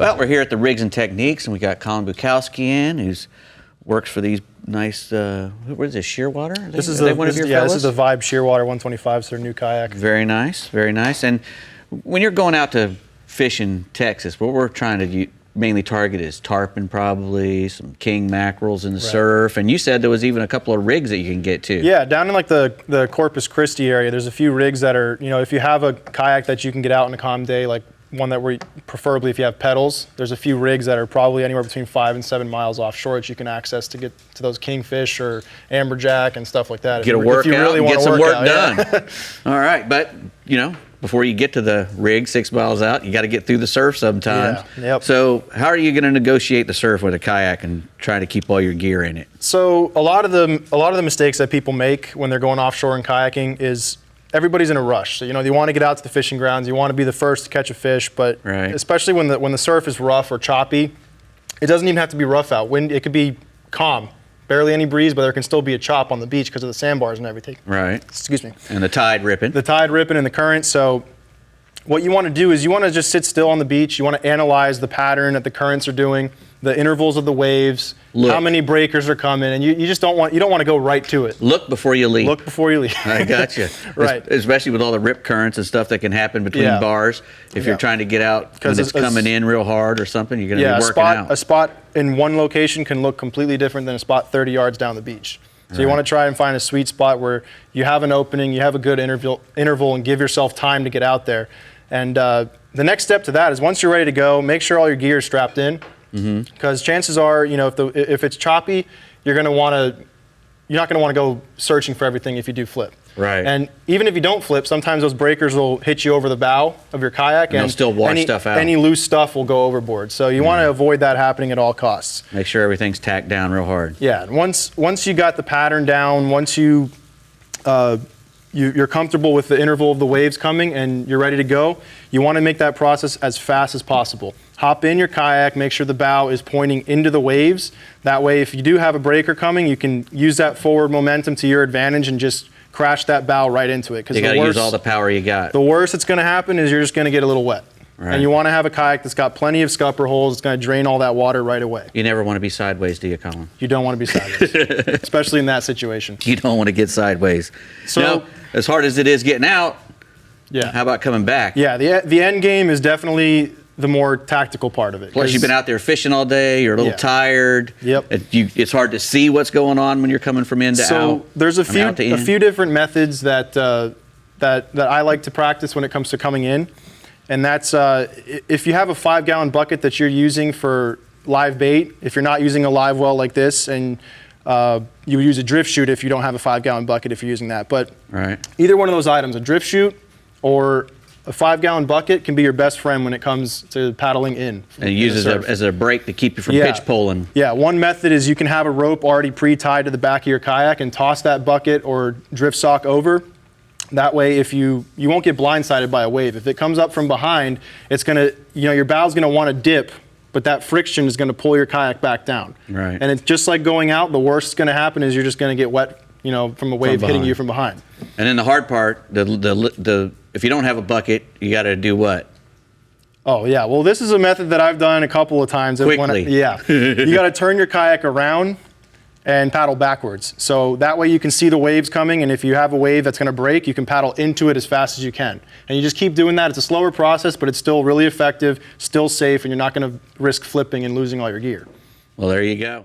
Well, we're here at the Rigs and Techniques, and we got Colin Bukowski in, who's works for these nice, what is this, Shearwater? This is the Vibe Shearwater 125, so their new kayak. Very nice, very nice. And when you're going out to fish in Texas, what we're trying to mainly target is tarpon, probably some king mackerels in the surf. And you said there was even a couple of rigs that you can get to. Yeah, down in like the Corpus Christi area, there's a few rigs that are, you know, if you have a kayak that you can get out on a calm day, like one that preferably if you have pedals, there's a few rigs that are probably anywhere between 5 and 7 miles offshore that you can access to get to those kingfish or amberjack and stuff like that. Get a workout, really get some work done. Yeah. All right, but you know, before you get to the rig 6 miles out, you got to get through the surf sometimes. Yeah, yep. So how are you going to negotiate the surf with a kayak and try to keep all your gear in it? So a lot of the mistakes that people make when they're going offshore and kayaking is everybody's in a rush. So, you know, you want to get out to the fishing grounds, you want to be the first to catch a fish, but especially when the surf is rough or choppy, it doesn't even have to be rough out. It could be calm, barely any breeze, but there can still be a chop on the beach because of the sandbars and everything. Right. Excuse me. And the tide ripping. The tide ripping and the current. So what you want to do is you want to just sit still on the beach. You want to analyze the pattern that the currents are doing, the intervals of the waves, how many breakers are coming, and you don't want to go right to it. Look before you leave. Look before you leave. I got you. Right. Especially with all the rip currents and stuff that can happen between bars. If you're trying to get out when it's coming in real hard or something, you're going to be working out. A spot in one location can look completely different than a spot 30 yards down the beach. So you want to try and find a sweet spot where you have an opening, you have a good interval, and give yourself time to get out there. And the next step to that is once you're ready to go, make sure all your gear is strapped in. Because chances are, you know, if it's choppy, you're not going to want to go searching for everything if you do flip. Right. And even if you don't flip, sometimes those breakers will hit you over the bow of your kayak, and they'll still wash stuff out. Any loose stuff will go overboard. So you want to avoid that happening at all costs. Make sure everything's tacked down real hard. Yeah. And once you got the pattern down, once you're comfortable with the interval of the waves coming and you're ready to go, you want to make that process as fast as possible. Hop in your kayak, make sure the bow is pointing into the waves. That way, if you do have a breaker coming, you can use that forward momentum to your advantage and just crash that bow right into it. You got to use all the power you got. The worst that's going to happen is you're just going to get a little wet. Right. And you want to have a kayak that's got plenty of scupper holes. It's going to drain all that water right away. You never want to be sideways, do you, Colin? You don't want to be sideways, especially in that situation. You don't want to get sideways. So, now, as hard as it is getting out, how about coming back? Yeah, the end game is definitely the more tactical part of it. Plus, you've been out there fishing all day. You're a little tired. Yep. It's hard to see what's going on when you're coming from in to out. So there's a few different methods that I like to practice when it comes to coming in, and that's if you have a 5-gallon bucket that you're using for live bait. If you're not using a live well like this, and you would use a drift chute if you don't have a 5-gallon bucket if you're using that. But either one of those items, a drift chute or a 5-gallon bucket, can be your best friend when it comes to paddling in. And you use it as a brake to keep you from pitch pulling. Yeah, one method is you can have a rope already pre-tied to the back of your kayak and toss that bucket or drift sock over. That way, if you won't get blindsided by a wave. If it comes up from behind, it's gonna, your bow's gonna want to dip, but that friction is gonna pull your kayak back down. Right. And it's just like going out. The worst that's gonna happen is you're just gonna get wet, from a wave hitting you from behind. And then the hard part, if you don't have a bucket, you got to do what? Oh yeah, well this is a method that I've done a couple of times. Quickly. You got to turn your kayak around and paddle backwards. So that way you can see the waves coming, and if you have a wave that's going to break, you can paddle into it as fast as you can. And you just keep doing that. It's a slower process, but it's still really effective, still safe, and you're not going to risk flipping and losing all your gear. Well, there you go.